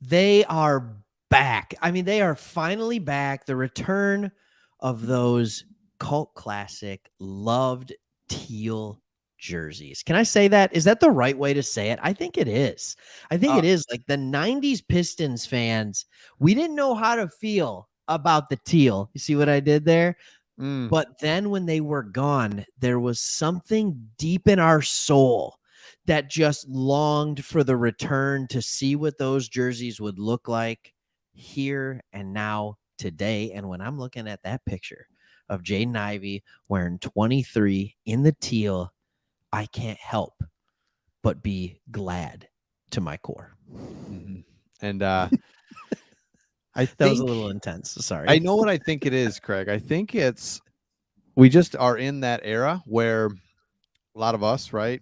They are back. I mean, they are finally back. The return of those cult classic loved teal jerseys. Can I say that? Is that the right way to say it? I think it is. I think Uh, it is. Like the 90s Pistons fans, we didn't know how to feel about the teal. You see what I did there? mm, But then when they were gone, there was something deep in our soul that just longed for the return to see what those jerseys would look like here and now today. And when I'm looking at that picture of Jaden Ivey wearing 23 in the teal, I can't help but be glad to my core. mhm. And I That was a think little intense. I Sorry. know what I think it is, Craig. I think it's we just are in that era where a lot of us, right,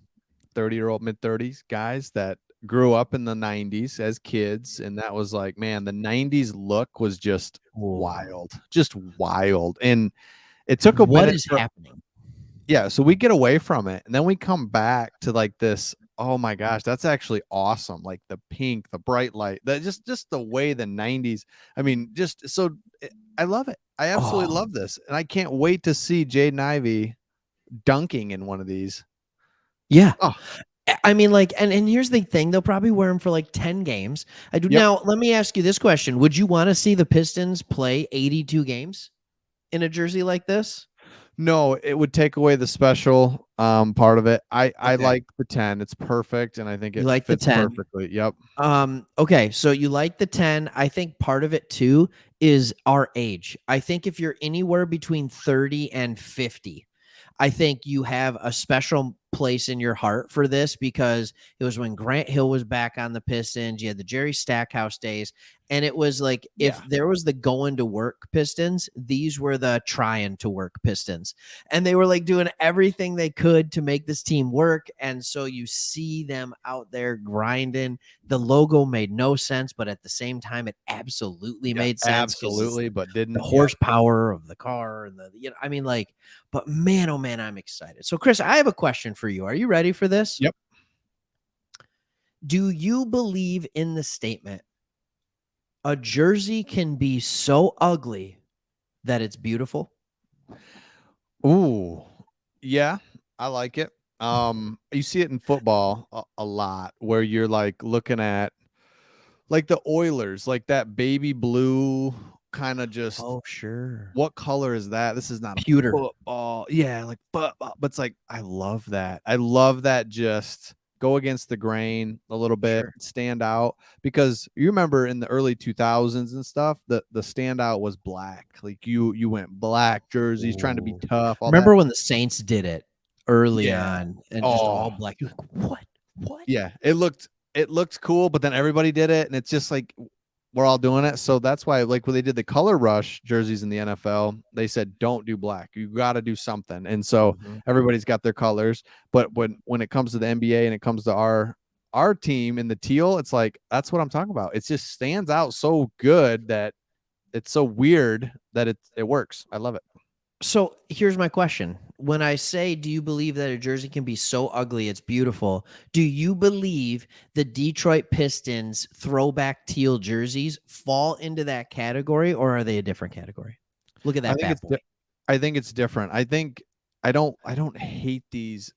30-year-old, mid-30s guys that grew up in the 90s as kids, and that was like, man, the 90s look was Whoa. just wild. And it took a What minute is for happening? yeah, so we get away from it, and then we come back to like this, oh my gosh, that's actually awesome. Like the pink, the bright light, that just the way the 90s, I mean, just so I love it. I absolutely Oh, love this. And I can't wait to see Jaden Ivey dunking in one of these. yeah. Oh, I mean, like, and here's the thing: they'll probably wear them for like 10 games. I do yep. now. Let me ask you this question: would you want to see the Pistons play 82 games in a jersey like this? No, it would take away the special part of it. I Okay. like the 10. It's perfect and I think You it like the fits 10. perfectly. Yep. Okay, so you like the 10. I think part of it too is our age. I think if you're anywhere between 30 and 50, I think you have a special place in your heart for this because it was when Grant Hill was back on the Pistons. You had the Jerry Stackhouse days. And it was like if Yeah. there was the going to work Pistons, these were the trying to work Pistons. And they were like doing everything they could to make this team work. And so you see them out there grinding. The logo made no sense, but at the same time, it absolutely Yeah, made sense because it's absolutely, but the didn't. Yep. horsepower of the car and I mean, like, but man, oh man, I'm excited. So, Chris, I have a question for you. Are you ready for this? Yep. Do you believe in the statement a jersey can be so ugly that it's beautiful? Ooh. Yeah, I like it. You see it in football a lot where you're like looking at like the Oilers, like that baby blue kind of just Oh, sure. what color is that? This is not a Pewter. football. Yeah, like but it's like I love that. I love that just go against the grain a little bit, Sure. stand out because you remember in the early 2000s and stuff, the standout was black. Like you went black jerseys trying to be Ooh. tough, all that. Remember when the Saints did it early Yeah. on and just all Oh, black? You're like, what? What? yeah. It looked cool, but then everybody did it and it's just like we're all doing it. So that's why, like, when they did the color rush jerseys in the NFL, they said, don't do black. You got to do something. And so Mhm. everybody's got their colors. But when it comes to the NBA and it comes to our team in the teal, it's like, that's what I'm talking about. It just stands out so good that it's so weird that it works. I love it. So here's my question. When I say, do you believe that a jersey can be so ugly it's beautiful? Do you believe the Detroit Pistons throwback teal jerseys fall into that category or are they a different category? Look at I that think bad it's boy. I think it's different. I don't hate these.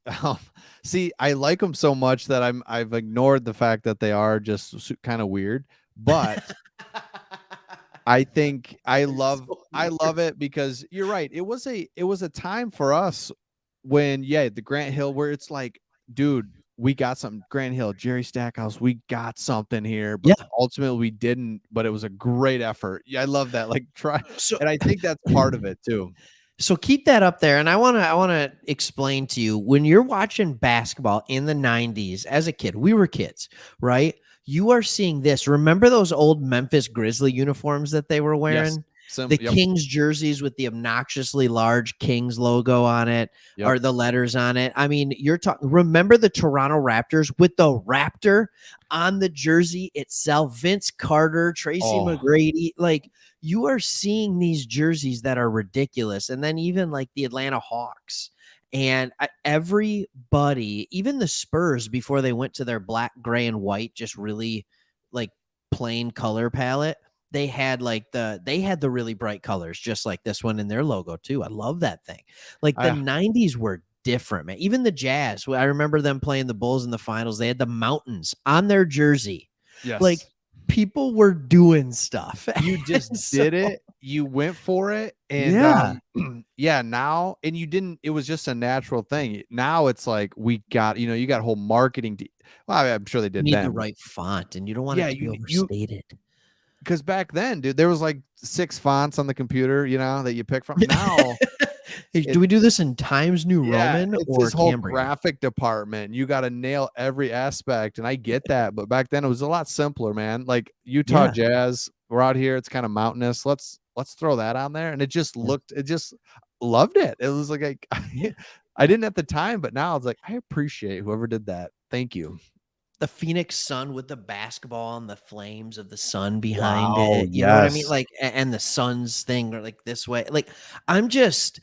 See, I like them so much that I've ignored the fact that they are just kind of weird. But I think So I weird. love it because you're right. It was a time for us when the Grant Hill where it's like, dude, we got something. Grant Hill, Jerry Stackhouse, we got something here, but Yeah. ultimately we didn't. But it was a great effort. Yeah, I love that. Like try, So and I think that's part of it too. So keep that up there. And I want to explain to you when you're watching basketball in the 90s as a kid, we were kids, right? You are seeing this. Remember those old Memphis Grizzly uniforms that they were Yes. wearing? Some The yep, Kings jerseys with the obnoxiously large Kings logo on it yep. or the letters on it. I mean, you're talking, remember the Toronto Raptors with the Raptor on the jersey itself? Vince Carter, Tracy Oh, McGrady, like you are seeing these jerseys that are ridiculous. And then even like the Atlanta Hawks and everybody, even the Spurs before they went to their black, gray, and white, just really like plain color palette. They had the really bright colors, just like this one in their logo too. I love that thing. Like the 90s were different, man. Even the Jazz, I remember them playing the Bulls in the finals. They had the mountains on their jersey. Like Yes. people were doing stuff. You just did it. You went for it. And Yeah. yeah, now, and you didn't, it was just a natural thing. Now it's like we got, you got whole marketing. Well, I'm sure they You did need the then. right font, and you don't want Yeah, it to be you overstated. because back then, dude, there was like 6 fonts on the computer, that you pick from. Now, Hey, do we do this in Times New yeah, Roman it's or this whole Cambrian? graphic department. You got to nail every aspect, and I get that, but back then it was a lot simpler, man. Like Utah Yeah. Jazz, we're out here, it's kind of mountainous. Let's throw that on there, and it just loved it. It was like Yeah. I didn't at the time, but now it's like I appreciate whoever did that. Thank you. The Phoenix Sun with the basketball and the flames of the sun behind Wow, it. You know what I mean? yes. Like, and the Suns thing, or like this way. Like, I'm just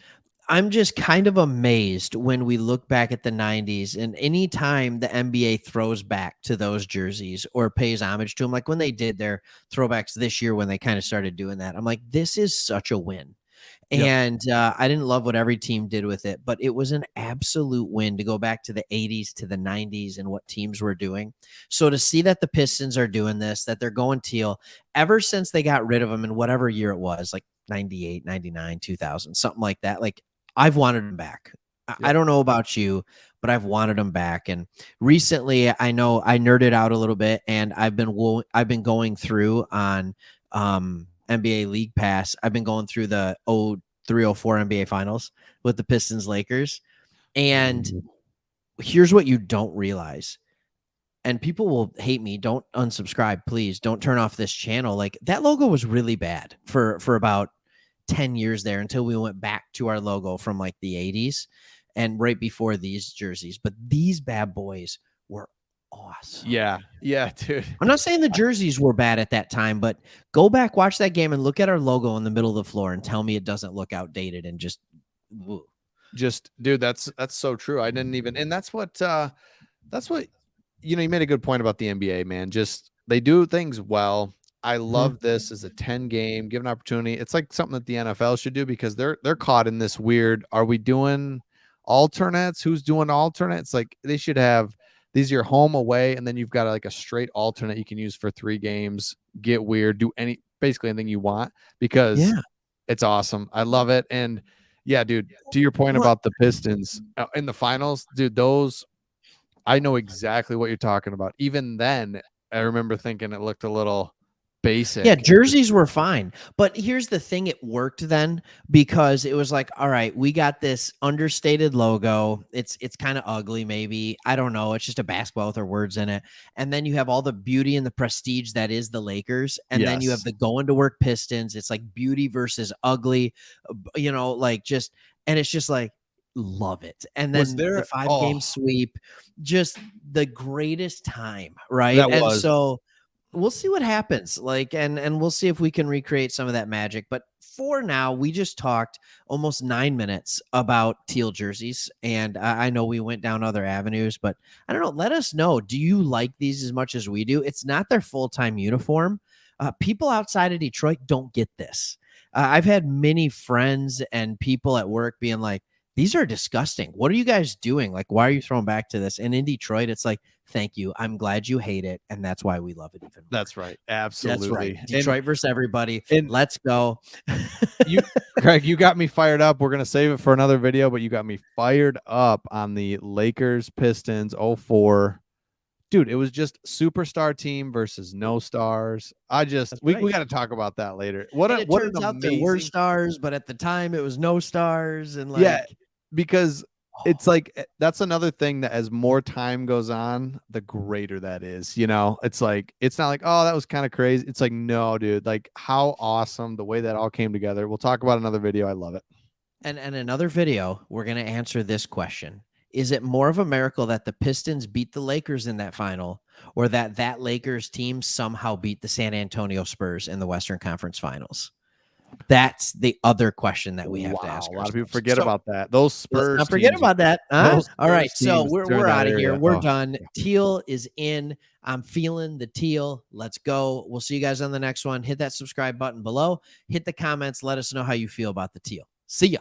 kind of amazed when we look back at the 90s, and anytime the NBA throws back to those jerseys or pays homage to them, like when they did their throwbacks this year, when they kind of started doing that, I'm like, this is such a win. Yep. And I didn't love what every team did with it, but it was an absolute win to go back to the 80s, to the 90s, and what teams were doing. So to see that the Pistons are doing this, that they're going teal ever since they got rid of them in whatever year it was, like 98, 99, 2000, something like that. Like, I've wanted them back. I Yep. don't know about you, but I've wanted them back. And recently, I know I nerded out a little bit, and I've been going through on NBA League Pass. I've been going through the 0304 NBA Finals with the Pistons Lakers. And here's what you don't realize. And people will hate me. Don't unsubscribe, please. Don't turn off this channel. Like, that logo was really bad for about 10 years there, until we went back to our logo from like the 80s and right before these jerseys. But these bad boys were awesome. Yeah. Yeah, dude. I'm not saying the jerseys were bad at that time, but go back, watch that game, and look at our logo in the middle of the floor and tell me it doesn't look outdated and just woo. Just, dude, that's so true. I didn't even, and that's what you made a good point about the NBA, man. Just they do things well. I love this as a 10 game, give an opportunity. It's like something that the NFL should do, because they're caught in this weird, are we doing alternates? Who's doing alternates? Like, they should have these, your home, away, and then you've got like a straight alternate you can use for 3 games. Get weird, do basically anything you want, because it's awesome. I love it. And yeah, dude, to your point about the Pistons in the finals, dude, those, I know exactly what you're talking about. Even then, I remember thinking it looked a little basic. Yeah, jerseys were fine. But here's the thing, it worked then, because it was like, all right, we got this understated logo. It's kind of ugly, maybe. I don't know. It's just a basketball with our words in it. And then you have all the beauty and the prestige that is the Lakers. And then you have the going to work Pistons. It's like beauty versus ugly, like just, and it's just like, love it. And then the 5-game sweep, just the greatest time, right? That and was. so we'll see what happens, like, and we'll see if we can recreate some of that magic. But for now, we just talked almost 9 minutes about teal jerseys, and I know we went down other avenues, but I don't know. Let us know. Do you like these as much as we do? It's not their full-time uniform. People outside of Detroit don't get this. I've had many friends and people at work being like, these are disgusting. What are you guys doing? Like, why are you throwing back to this? And in Detroit, it's like, thank you. I'm glad you hate it. And that's why we love it even more. That's right. Absolutely. That's right. Detroit versus everybody. And let's go. Craig, you got me fired up. We're going to save it for another video, but you got me fired up on the Lakers Pistons 04. Dude, it was just superstar team versus no stars. We got to talk about that later. It turns out there were stars, but at the time it was no stars. And because it's like, that's another thing that as more time goes on, the greater that is, it's like, it's not like, oh, that was kind of crazy. It's like, no, dude, like how awesome the way that all came together. We'll talk about another video. I love it. And another video, we're going to answer this question. Is it more of a miracle that the Pistons beat the Lakers in that final, or that Lakers team somehow beat the San Antonio Spurs in the Western Conference Finals? That's the other question that we have to ask A lot of ourselves. people forget So, about that. Those let's Spurs not forget teams, about that. those All right. Spurs So teams we're during that out of here. area. We're Oh, done. yeah. Teal is in. I'm feeling the teal. Let's go. We'll see you guys on the next one. Hit that subscribe button below. Hit the comments. Let us know how you feel about the teal. See ya.